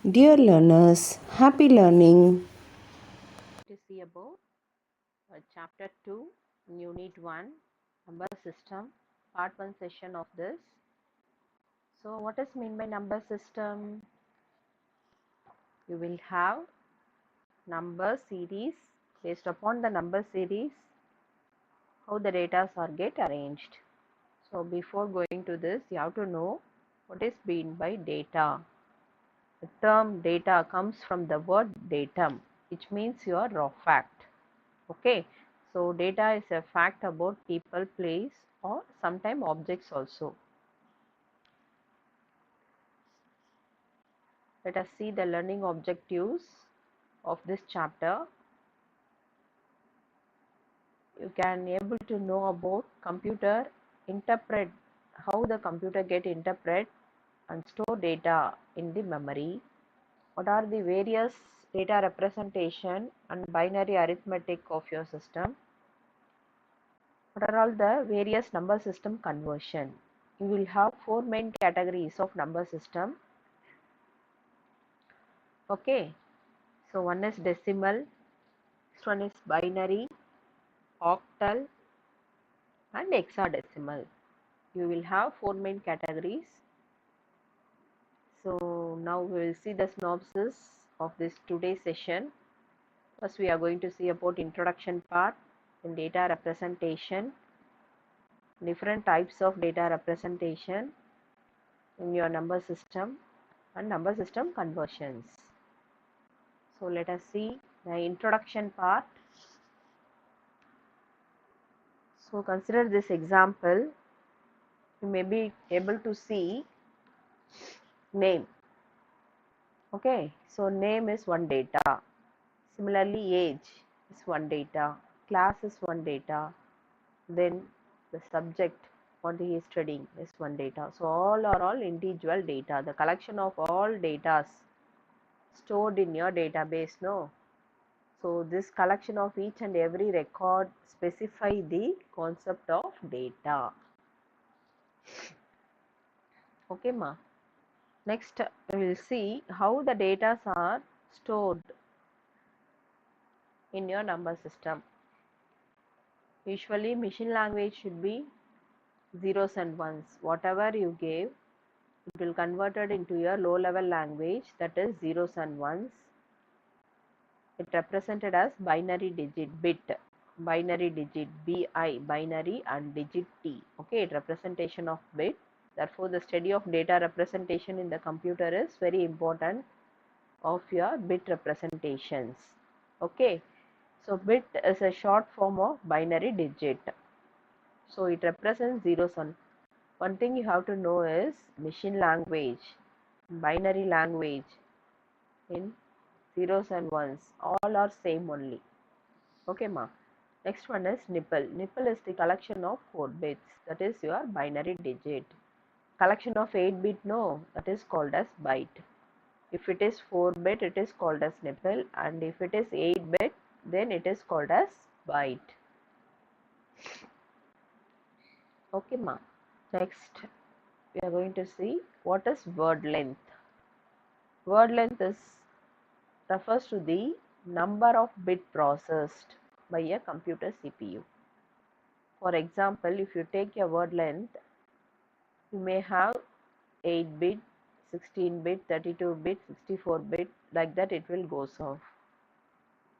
Dear learners, happy learning. To see about Chapter 2, Unit 1, Number System, Part 1 session of this. So, what is mean by number system? You will have number series. Based upon the number series, how the data are get arranged. So, before going to this, you have to know what is mean by data. The term data comes from the word datum, which means your raw fact. Okay, so data is a fact about people, place, or sometime objects also. Let us see the learning objectives of this chapter. You can able to know about computer interpret, how the computer get interpret and store data in the memory. What are the various data representation and binary arithmetic of your system? What are all the various number system conversion? You will have four main categories of number system. Okay, so one is decimal, next one is binary, octal, and hexadecimal. You will have four main categories. So now we will see the synopsis of this today's session. First we are going to see about introduction part in data representation, different types of data representation in your number system and number system conversions. So let us see the introduction part. So consider this example. You may be able to see name. Okay, so name is one data. Similarly, age is one data, class is one data, then the subject what he is studying is one data. So all are all individual data. The collection of all data stored in your database, no? So this collection of each and every record specify the concept of data. Okay, ma. Next, we will see how the data are stored in your number system. Usually, machine language should be zeros and ones. Whatever you gave, it will converted into your low level language, that is zeros and ones. It represented as binary digit bit, binary digit bi, binary and digit t. Okay, it representation of bit. Therefore, the study of data representation in the computer is very important of your bit representations. Okay, so bit is a short form of binary digit. So it represents zeros and one thing you have to know is machine language, binary language in zeros and ones, all are same only. Okay, ma. Next one is nipple. Nipple is the collection of 4 bits, that is your binary digit. Collection of 8 bit, no, that is called as byte. If it is 4 bit, it is called as nipple, and if it is 8 bit, then it is called as byte. Okay, ma. Next, we are going to see what is word length. Word length refers to the number of bit processed by a computer CPU. For example, if you take a word length, you may have 8 bit, 16 bit, 32 bit, 64 bit, like that it will goes off.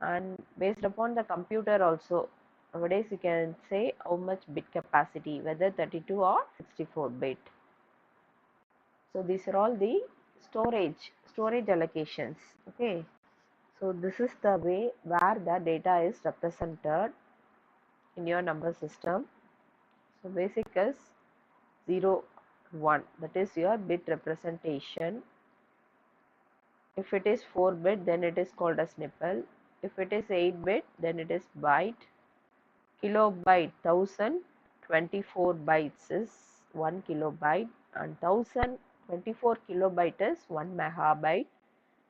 And based upon the computer also, nowadays you can say how much bit capacity, whether 32 or 64 bit. So these are all the storage allocations. Okay, so this is the way where the data is represented in your number system. So basic is 0 1, that is your bit representation. If it is 4 bit, then it is called as nipple. If it is 8 bit, then it is byte. Kilobyte, 1024 bytes is 1 kilobyte, and 1024 kilobyte is 1 megabyte,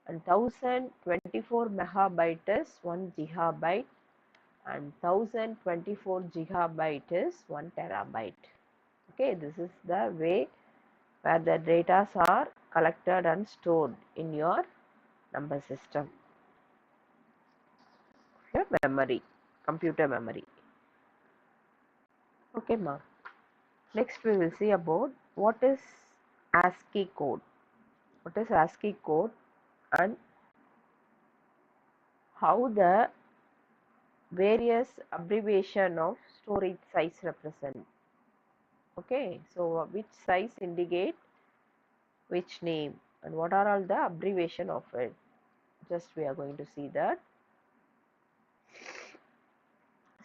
and 1024 megabyte is 1 gigabyte, and 1024 gigabyte is 1 terabyte. Okay, this is the way where the data are collected and stored in your number system, your memory, computer memory. Okay, ma. Next we will see about what is ASCII code. What is ASCII code and how the various abbreviation of storage size represent. Okay, so which size indicate which name and what are all the abbreviation of it. Just we are going to see that.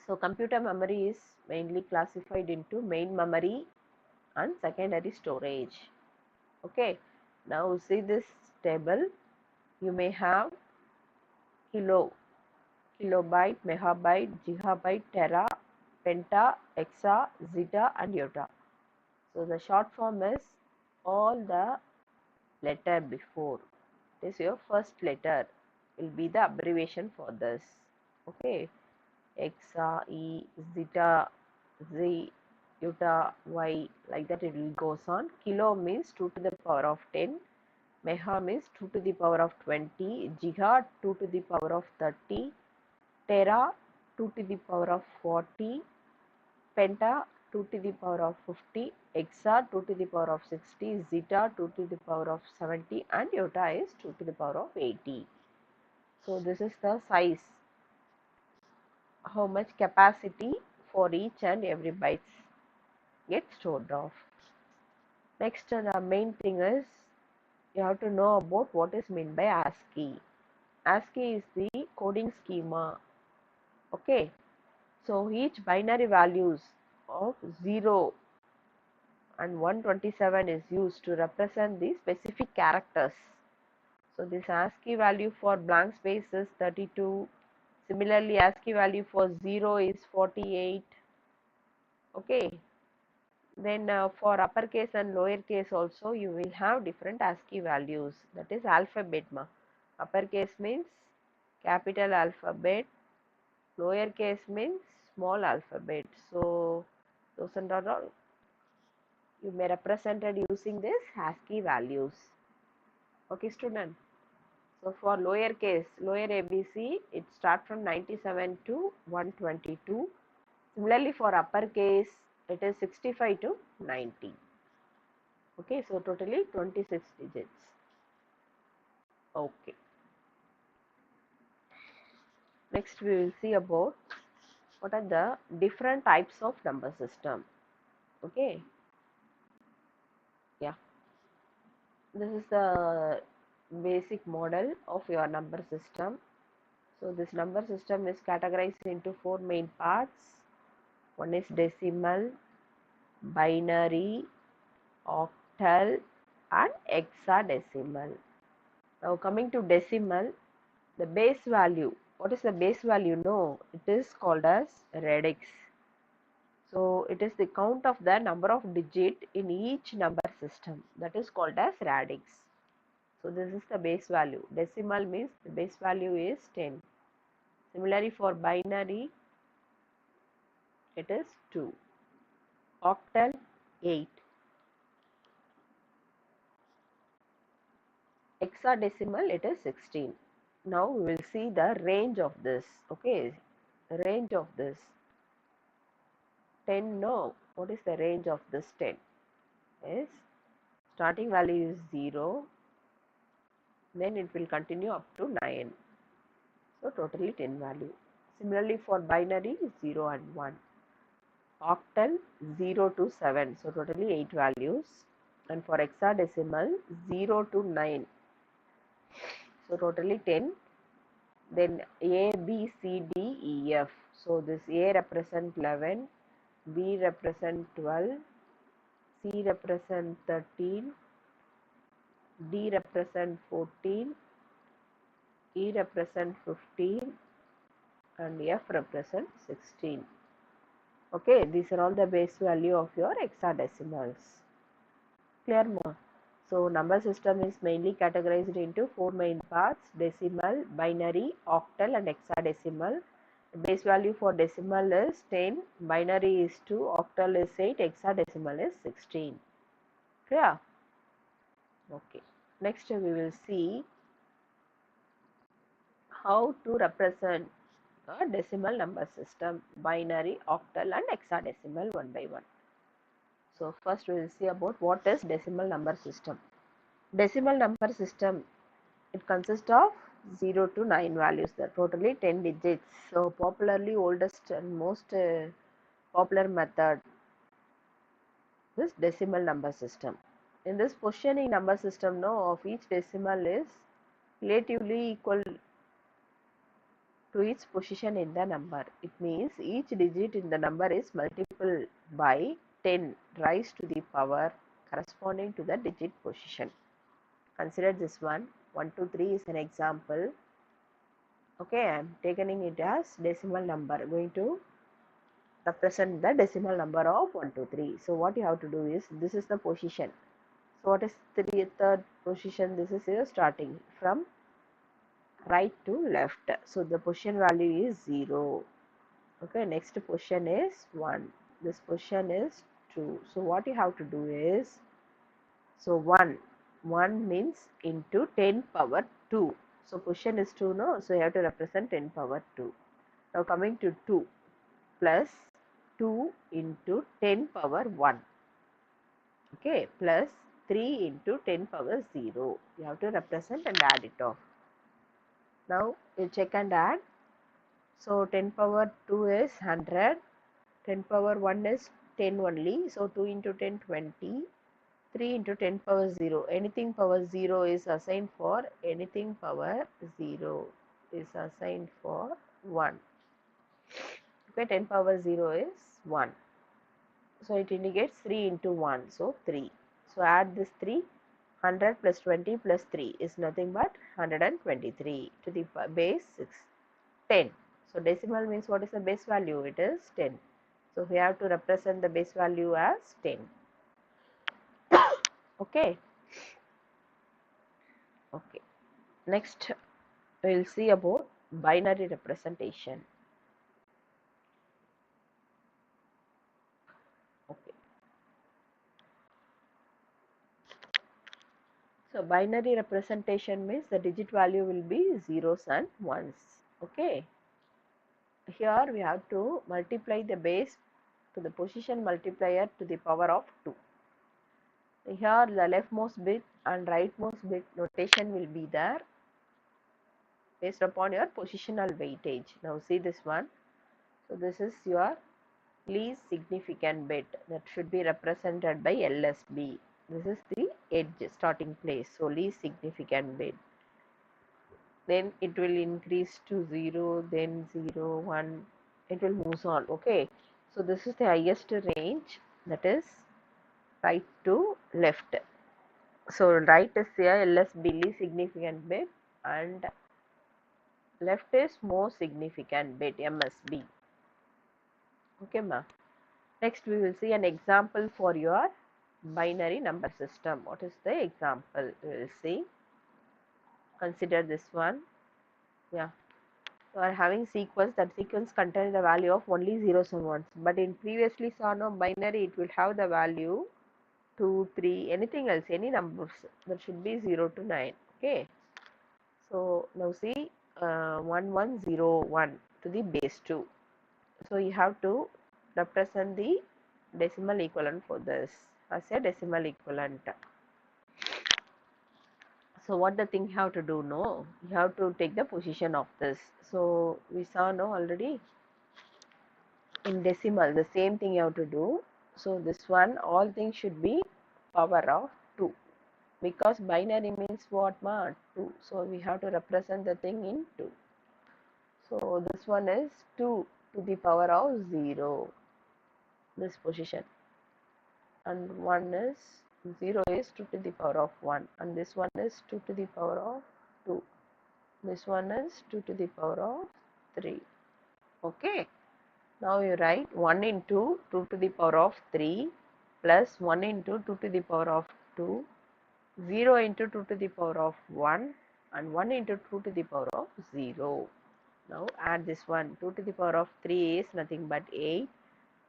So computer memory is mainly classified into main memory and secondary storage. Okay, now see this table. You may have kilobyte, megabyte, gigabyte, tera, penta, hexa, zeta and iota. So the short form is all the letter before. This is your first letter will be the abbreviation for this. Okay, hexa, e, zeta, z, iota, y, like that it will goes on. Kilo means 2 to the power of 10. Mega means 2 to the power of 20, giga 2 to the power of 30, tera 2 to the power of 40, penta 2 to the power of 50, hexa 2 to the power of 60, zeta 2 to the power of 70 and iota is 2 to the power of 80. So this is the size, how much capacity for each and every bytes get stored off. Next the main thing is you have to know about what is meant by ASCII. ASCII is the coding schema. Okay, so each binary values of 0 and 127 is used to represent the specific characters. So this ASCII value for blank space is 32. Similarly, ASCII value for 0 is 48. Okay. Then for uppercase and lowercase also you will have different ASCII values. That is alphabet ma. Uppercase means capital alphabet, lowercase means small alphabet. So those and all you may represent it using this ASCII values. Okay, student. So for lowercase, lower ABC, it starts from 97 to 122. Similarly, for uppercase, it is 65 to 90. Okay, so totally 26 digits. Okay. Next, we will see about what are the different types of number system. Okay. Yeah. This is the basic model of your number system. So this number system is categorized into four main parts. One is decimal, binary, octal and hexadecimal. Now coming to decimal, the base value. What is the base value? No, it is called as radix. So it is the count of the number of digit in each number system, that is called as radix. So this is the base value. Decimal means the base value is 10. Similarly for binary, it is 2. Octal 8. Hexadecimal it is 16. Now we will see the range of this. Okay, range of this 10. No, what is the range of this 10? Is starting value is 0, then it will continue up to 9. So totally 10 value. Similarly for binary 0 and 1. Octal 0 to 7. So totally 8 values. And for hexadecimal 0 to 9. So totally 10. Then A, B, C, D, E, F. So this A represent 11, B represent 12, C represent 13, D represent 14, E represent 15 and F represent 16. Okay, these are all the base value of your hexadecimals. Clear more? So number system is mainly categorized into four main parts: decimal, binary, octal and hexadecimal. The base value for decimal is 10, binary is 2, octal is 8, hexadecimal is 16. Clear? Okay. Next we will see how to represent a decimal number system, binary, octal and hexadecimal one by one. So first we will see about what is decimal number system. Decimal number system, it consists of 0 to 9 values, there are totally 10 digits. So popularly oldest and most popular method is decimal number system. In this positioning number system, no, of each decimal is relatively equal to its position in the number. It means each digit in the number is multiple by 10 raised to the power corresponding to the digit position. Consider this one. 1, 2, 3 is an example. Okay, I am taking it as decimal number. Going to represent the decimal number of 1, 2, 3. So what you have to do is, this is the position. So what is third position? This is your starting from right to left. So the position value is 0. Okay, next position is 1. This position is 2. So what you have to do is, so 1 means into 10 power 2. So position is 2, no? So you have to represent 10 power 2. Now coming to 2 plus 2 into 10 power 1. Okay, plus 3 into 10 power 0. You have to represent and add it off. Now you check and add. So 10 power 2 is 100. 10 power 1 is 10 only. So 2 into 10, 20. 3 into 10 power 0. Anything power 0 is assigned for, anything power 0 is assigned for 1. Okay, 10 power 0 is 1. So it indicates 3 into 1. So 3. So add this 3. 100 plus 20 plus 3 is nothing but 123 to the base 6. 10. So decimal means what is the base value? It is 10. So we have to represent the base value as 10. Okay. Okay. Next, we will see about binary representation. Okay. So binary representation means the digit value will be zeros and ones. Okay. Here we have to multiply the base to the position multiplier to the power of 2. Here the leftmost bit and rightmost bit notation will be there based upon your positional weightage. Now see this one. So this is your least significant bit that should be represented by LSB. This is the edge starting place. So least significant bit. Then it will increase to 0, then 0, 1. It will move on. Okay. So this is the highest range, that is right to left. So right is here LSB, least significant bit, and left is most significant bit, MSB. Okay, ma. Next we will see an example for your binary number system. What is the example? We will see. Consider this one. Yeah. You are having sequence, that sequence contains the value of only zeros and ones. But in previously saw, no, binary, it will have the value 2, 3, anything else, any numbers that should be 0 to 9. Okay. So now see 1101 to the base 2. So you have to represent the decimal equivalent for this as a decimal equivalent. So what the thing you have to do, no, you have to take the position of this. So we saw, no, already in decimal the same thing you have to do. So this one, all things should be power of 2, because binary means what, ma? 2. So we have to represent the thing in 2. So this one is 2 to the power of 0, this position, and 1 is 0 is 2 to the power of 1, and this one is 2 to the power of 2. This one is 2 to the power of 3. Okay. Now you write 1 into 2 to the power of 3 plus 1 into 2 to the power of 2, 0 into 2 to the power of 1, and 1 into 2 to the power of 0. Now add this one. 2 to the power of 3 is nothing but 8.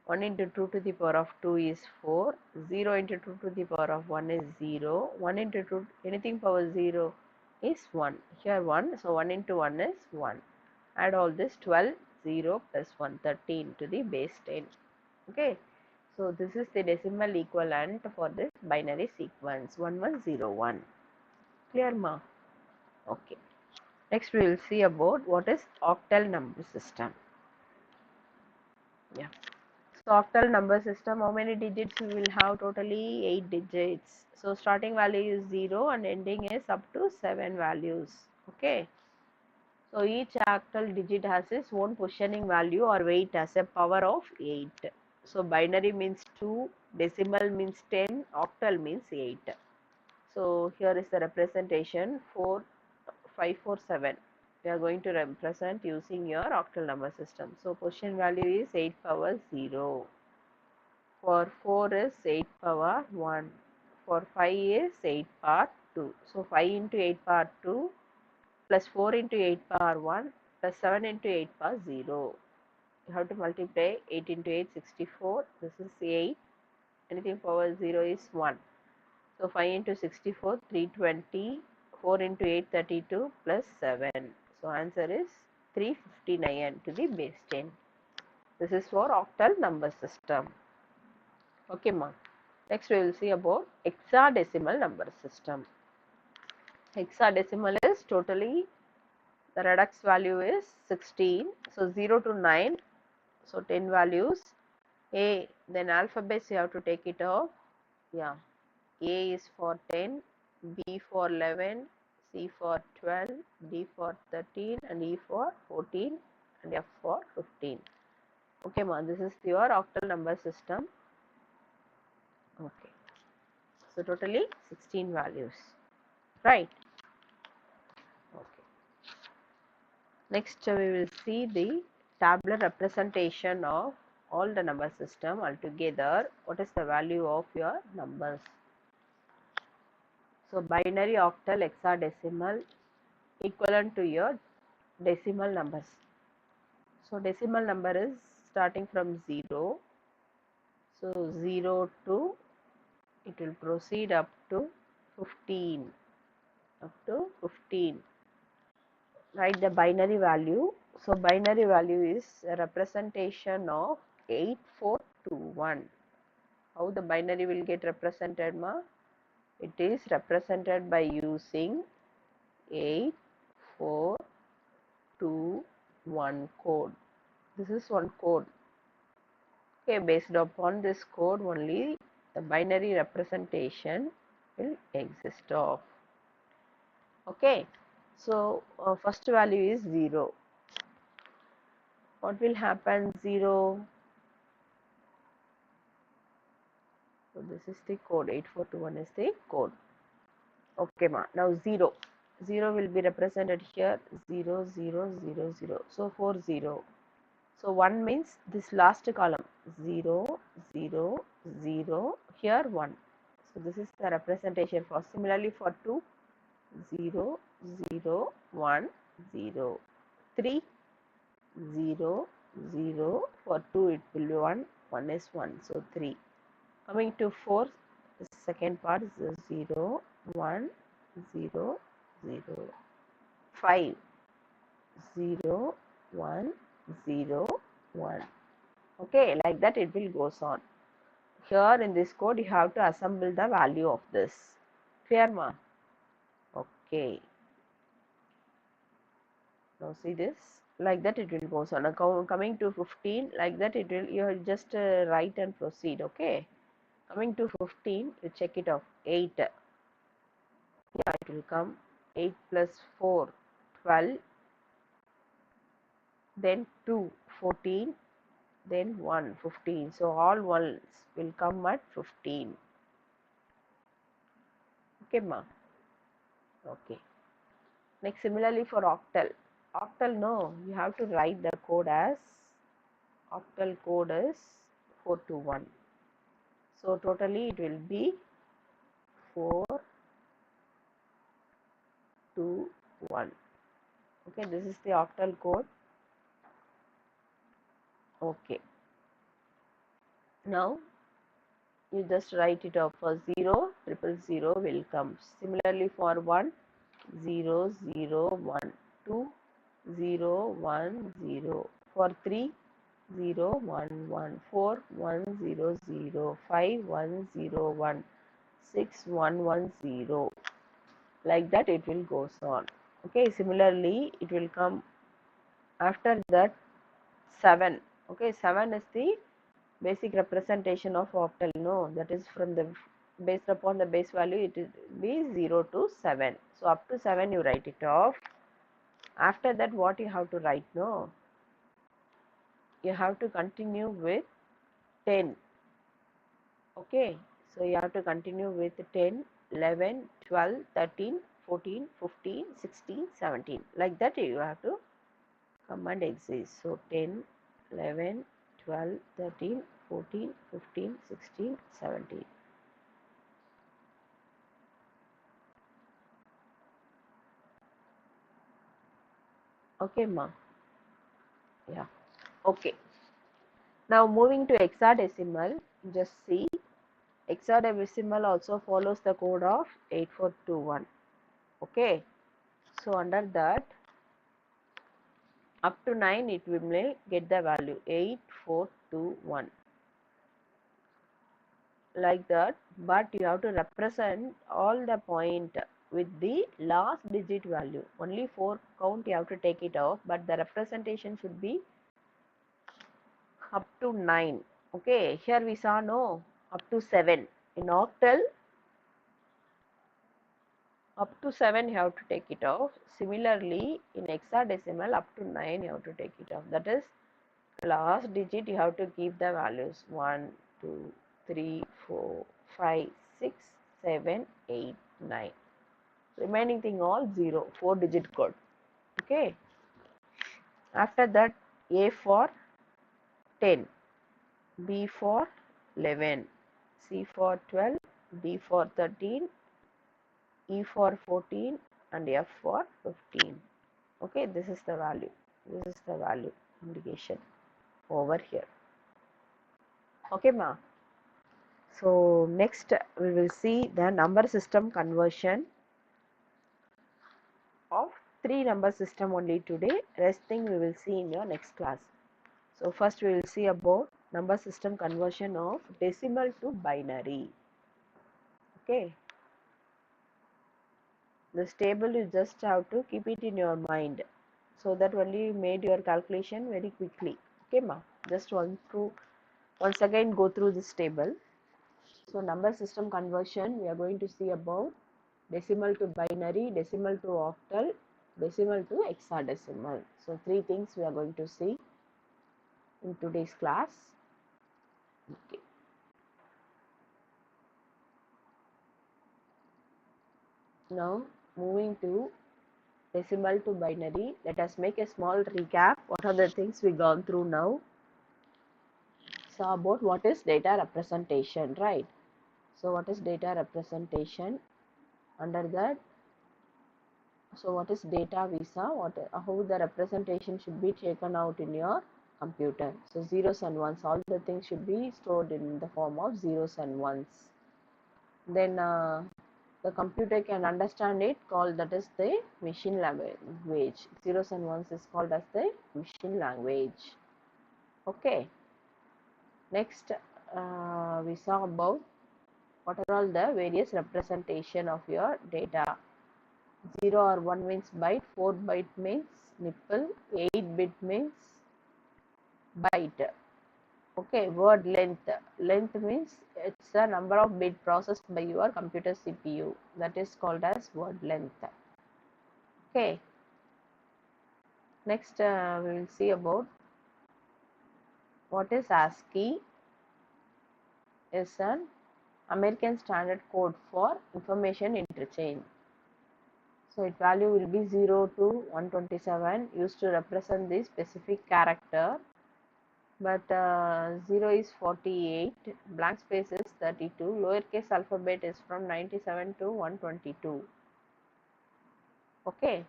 1 into 2 to the power of 2 is 4. 0 into 2 to the power of 1 is 0. 1 into 2, anything power 0. is 1. Here 1, so 1 into 1 is 1. Add all this 12, 0 plus 1, 13 to the base 10. Okay, so this is the decimal equivalent for this binary sequence 1101. Clear, ma? Okay. Next we will see about what is octal number system. Yeah. So octal number system, how many digits we will have? Totally 8 digits. So starting value is 0 and ending is up to 7 values. Okay. So each octal digit has its own positioning value or weight as a power of 8. So binary means 2, decimal means 10, octal means 8. So here is the representation 4547. We are going to represent using your octal number system. So position value is 8 power 0. For 4 is 8 power 1. For 5 is 8 power 2. So 5 into 8 power 2 plus 4 into 8 power 1 plus 7 into 8 power 0. You have to multiply 8 into 8, 64. This is 8. Anything power 0 is 1. So 5 into 64, 320. 4 into 8, 32 plus 7. So answer is 359 to the base 10. This is for octal number system. Okay, ma. Next we will see about hexadecimal number system. Hexadecimal is totally, the reduced value is 16. So 0 to 9. So 10 values. A, then alphabets you have to take it off. Yeah. A is for 10, B for 11, C for 12, D for 13, and E for 14, and F for 15. Okay, ma. This is your octal number system. Okay. So totally 16 values. Right. Okay. Next we will see the tabular representation of all the number system altogether. What is the value of your numbers? So binary, octal, hexadecimal equivalent to your decimal numbers. So decimal number is starting from 0. So 0 to, it will proceed up to 15. Up to 15. Write the binary value. So binary value is a representation of 8421. How the binary will get represented, ma? It is represented by using 8421 code. This is one code. Okay, based upon this code only the binary representation will exist of. Okay, so first value is 0. What will happen? 0. So this is the code. 8421 is the code. Okay, ma. Now 0. 0 will be represented here. 0, 0, 0, 0. So 4 0. So 1 means this last column. 0, 0, 0. Here 1. So this is the representation for. Similarly for 2. 0, 0, 1, 0. 3, 0, 0. For 2 it will be 1. 1 is 1. So 3. Coming to 4, the second part is 0, 1, 0, 0. 5, 0, 1, 0, 1. Okay, like that it will goes on. Here in this code you have to assemble the value of this. Clear, ma? Okay. Now see this. Like that it will goes on. Now coming to 15, like that it will, you just write and proceed. Okay. Coming to 15, you check it off. 8. Yeah, it will come 8 plus 4, 12, then 2, 14, then 1, 15. So all ones will come at 15. Okay, ma? Okay. Next, similarly for octal. Octal, no, you have to write the code as, octal code is 421. So totally it will be 421. Okay, this is the octal code. Okay. Now you just write it off. For 0, 000 will come. Similarly for 1, 0 0 1, 2 0 1 0, for 3 0 1 1, 4 1 0 0, 5 1 0 1, 6 1 1 0, like that it will goes on. Okay, similarly it will come after that 7. Okay, 7 is the basic representation of octal, no, that is from the based upon the base value it will be 0 to 7. So up to 7 you write it off. After that what you have to write, no, you have to continue with 10. Okay, so you have to continue with 10, 11, 12, 13, 14, 15, 16, 17, like that you have to come and exist. So 10, 11, 12, 13, 14, 15, 16, 17. Okay, ma. Yeah. Okay. Now moving to hexadecimal, just see, hexadecimal also follows the code of 8421. Okay. So under that, up to 9 it will may get the value 8421, like that, but you have to represent all the point with the last digit value. Only 4 count you have to take it off, but the representation should be up to 9. Okay, here we saw, no, up to 7. In octal, up to 7 you have to take it off. Similarly, in hexadecimal, up to 9 you have to take it off. That is, last digit you have to give the values 1, 2, 3, 4, 5, 6, 7, 8, 9. Remaining thing all 0, 4 digit code. Okay. After that, A for 10, B for 11, C for 12, D for 13, E for 14, and F for 15. Okay, this is the value. This is the value indication over here. Okay, ma. So next we will see the number system conversion of 3 number system only today. Rest thing we will see in your next class. So first we will see about number system conversion of decimal to binary. Okay. This table you just have to keep it in your mind, so that only you made your calculation very quickly. Okay, ma. Just once again go through this table. So number system conversion, we are going to see about decimal to binary, decimal to octal, decimal to hexadecimal. So 3 things we are going to see in today's class. Okay. Now moving to decimal to binary, let us make a small recap. What are the things we gone through now? So about what is data representation, right? So what is data representation? Under that, so what is data visa? How the representation should be taken out in your computer? So zeros and ones, all the things should be stored in the form of zeros and ones. Then the computer can understand it, called that is the machine language. Zeros and ones is called as the machine language. Okay. Next, we saw about what are all the various representation of your data. 0 or 1 means byte, 4 byte means nipple, 8 bit means byte. Okay, word length. Length means it's the number of bit processed by your computer CPU. That is called as word length. Okay. Next, we will see about what is ASCII. Is an American Standard Code for Information Interchange. So its value will be 0 to 127, used to represent the specific character. But 0 is 48, blank space is 32, lowercase alphabet is from 97 to 122. Okay,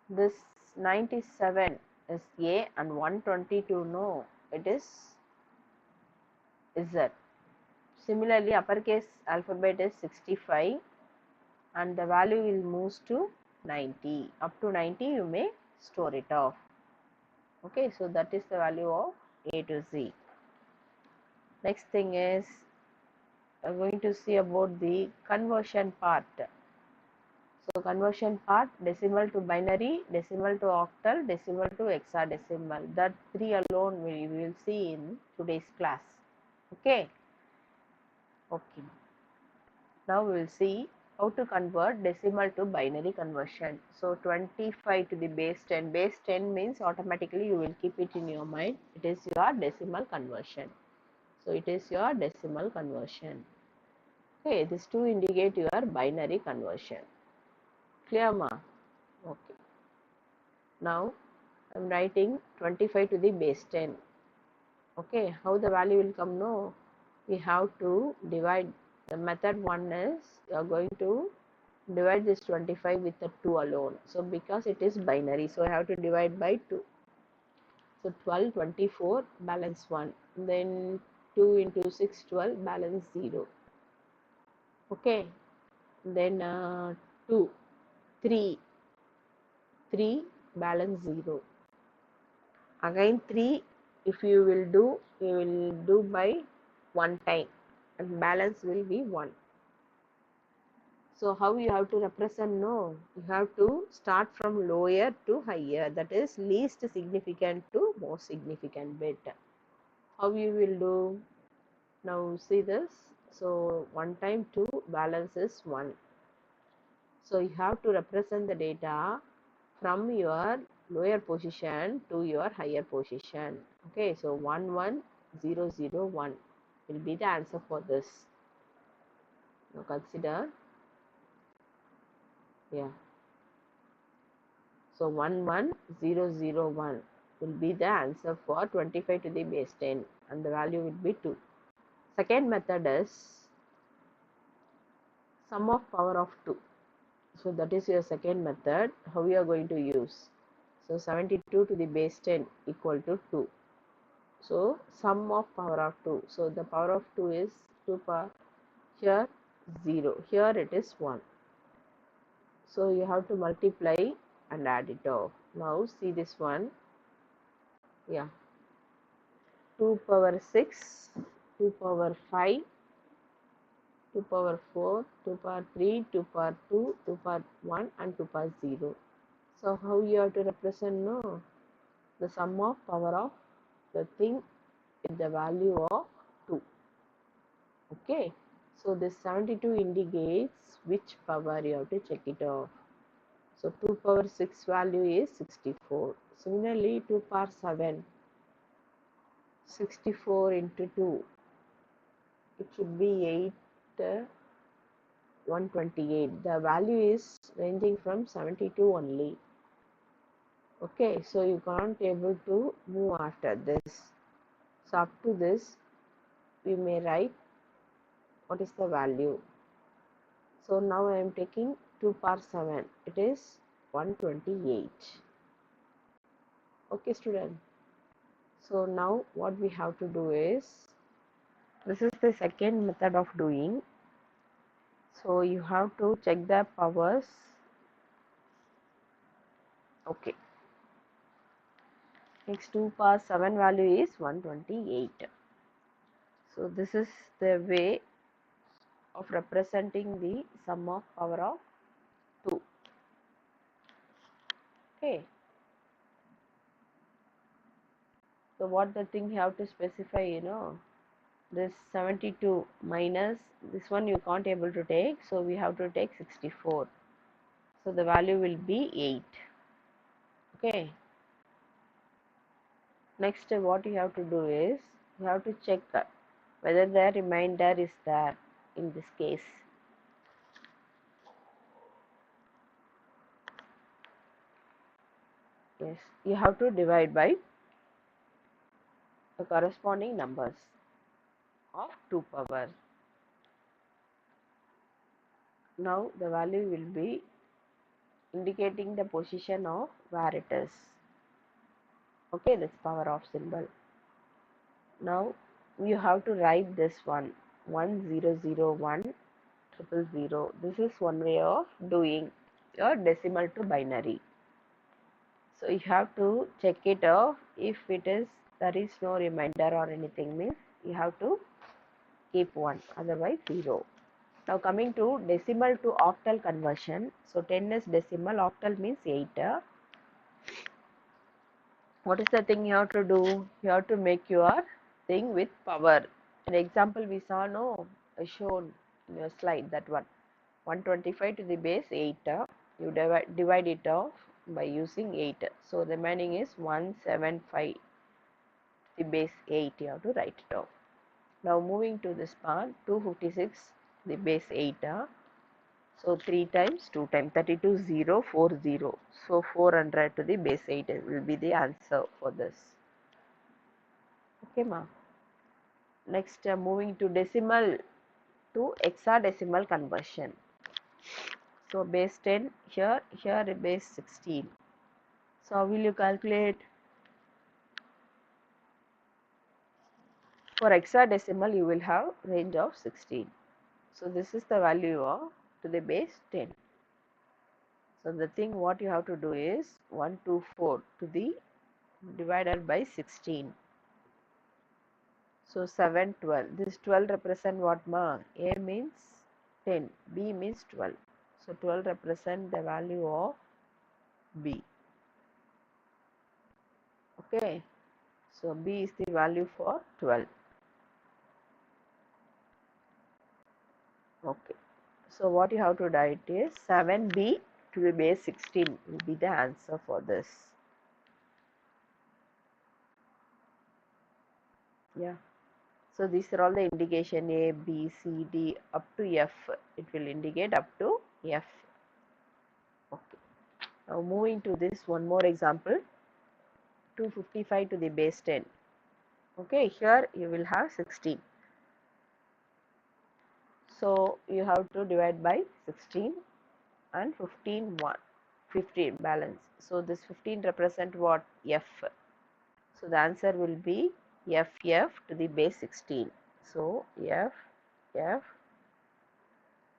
this 97 is A and 122, no, it is Z. Similarly, uppercase alphabet is 65, and the value will move to 90. Up to 90 you may store it off. Okay, so that is the value of A to Z. Next thing is we're going to see about the conversion part. So conversion part, decimal to binary, decimal to octal, decimal to hexadecimal. That three alone we will see in today's class. Okay. Okay. Now we will see how to convert decimal to binary conversion. So 25 to the base 10. Base 10 means automatically you will keep it in your mind. It is your decimal conversion. So it is your decimal conversion. Okay, these two indicate your binary conversion. Clear, ma? Okay. Now I am writing 25 to the base 10. Okay, how the value will come? No, we have to divide. The method one is you are going to divide this 25 with the 2 alone. So because it is binary, so I have to divide by 2. So 12, 24, balance 1. Then 2 into 6, 12, balance 0. Okay. Then 2, 3, 3, balance 0. Again 3, if you will do by 1 time and balance will be 1. So how you have to represent? No, you have to start from lower to higher, that is least significant to most significant bit. How you will do? Now see this. So 1 time 2, balance is 1. So you have to represent the data from your lower position to your higher position. Okay, so 1 1 0 0 1 will be the answer for this. Now consider, yeah. So 1 1 0 0 1 will be the answer for 25 to the base 10 and the value will be 2. Second method is sum of power of 2. So that is your second method. How we are going to use? So 72 to the base 10 equal to 2. So sum of power of 2. So the power of 2 is 2 power, here 0, here it is 1. So you have to multiply and add it off. Now see this one. Yeah. 2 power 6, 2 power 5, 2 power 4, 2 power 3, 2 power 2, 2 power 1 and 2 power 0. So how you have to represent? No, the sum of power of the thing with the value of 2. Okay, so this 72 indicates which power you have to check it off. So 2 power 6 value is 64. Similarly 2 power 7, 64 into 2, it should be 8 128. The value is ranging from 72 only. Okay, so you can't able to move after this. So up to this we may write what is the value. So now I am taking 2 power 7, it is 128. Okay student, so now what we have to do is, this is the second method of doing. So you have to check the powers. Okay, next 2 power 7 value is 128. So this is the way of representing the sum of power of 2. Okay, so what the thing you have to specify, this 72 minus this one you can't able to take, so we have to take 64. So the value will be 8. Okay, next what you have to do is you have to check whether the remainder is there in this case. Yes, you have to divide by the corresponding numbers of 2 power. Now the value will be indicating the position of where it is. Okay, this power of symbol. Now you have to write this one 1001 000. This is one way of doing your decimal to binary. So you have to check it off. If it is there is no remainder or anything, means you have to keep 1, otherwise 0. Now coming to decimal to octal conversion. So 10 is decimal, octal means 8. What is the thing you have to do? You have to make your thing with power. An example we saw, no, shown in your slide, that one. 125 to the base 8. You divide it off by using 8. So remaining is 175 to the base 8. You have to write it off. Now moving to this part, 256 to the base 8. So 3 times 2 times 32 040. So 400 to the base 8 will be the answer for this. Okay, ma. Next, moving to decimal to hexadecimal conversion. So base 10 here, here base 16. So how will you calculate? For hexadecimal you will have range of 16. So this is the value of to the base 10. So the thing what you have to do is 124 to the divided by 16. So 7 12. This 12 represent what, ma? A means 10, B means 12. So 12 represent the value of B. Okay. So B is the value for 12. Okay. So what you have to write is 7B to the base 16 will be the answer for this. Yeah. So these are all the indication A, B, C, D up to F. It will indicate up to F. Okay. Now moving to this one more example. 255 to the base 10. Okay. Here you will have 16. So you have to divide by 16 and 15 1. 15 balance. So this 15 represent what? F. So the answer will be FF to the base 16. So FF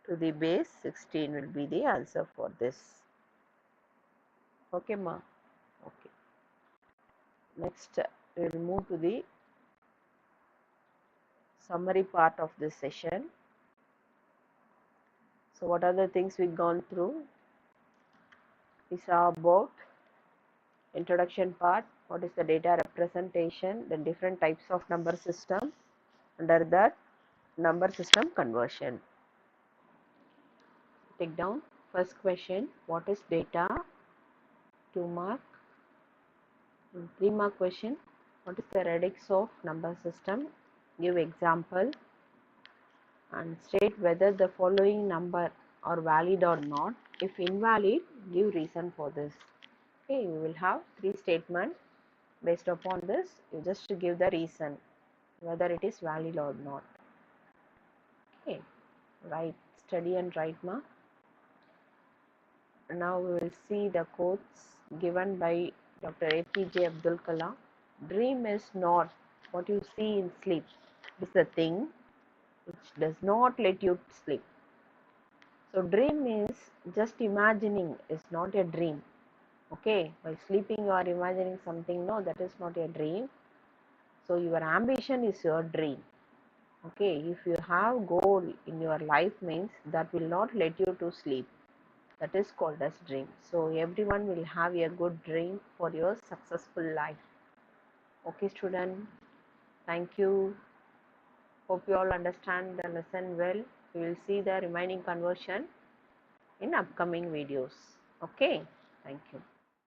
to the base 16 will be the answer for this. Okay, ma. Okay. Next, we will move to the summary part of this session. So what are the things we've gone through? We saw about introduction part, what is the data representation, the different types of number system, under that number system conversion. Take down first question, what is data? 2 mark. 3 mark question, what is the radix of number system? Give example and state whether the following number are valid or not. If invalid, give reason for this. Okay, you will have 3 statements. Based upon this, you just give the reason whether it is valid or not. Okay, write, study and write, ma. Now we will see the quotes given by Dr. APJ Abdul Kalam. Dream is not what you see in sleep. It is the thing which does not let you sleep. So dream is just imagining, is not a dream. Okay, by sleeping you are imagining something. No, that is not a dream. So your ambition is your dream. Okay, if you have goal in your life, means that will not let you to sleep. That is called as dream. So everyone will have a good dream for your successful life. Okay, student. Thank you. Hope you all understand the lesson well. We will see the remaining conversion in upcoming videos. Okay. Thank you.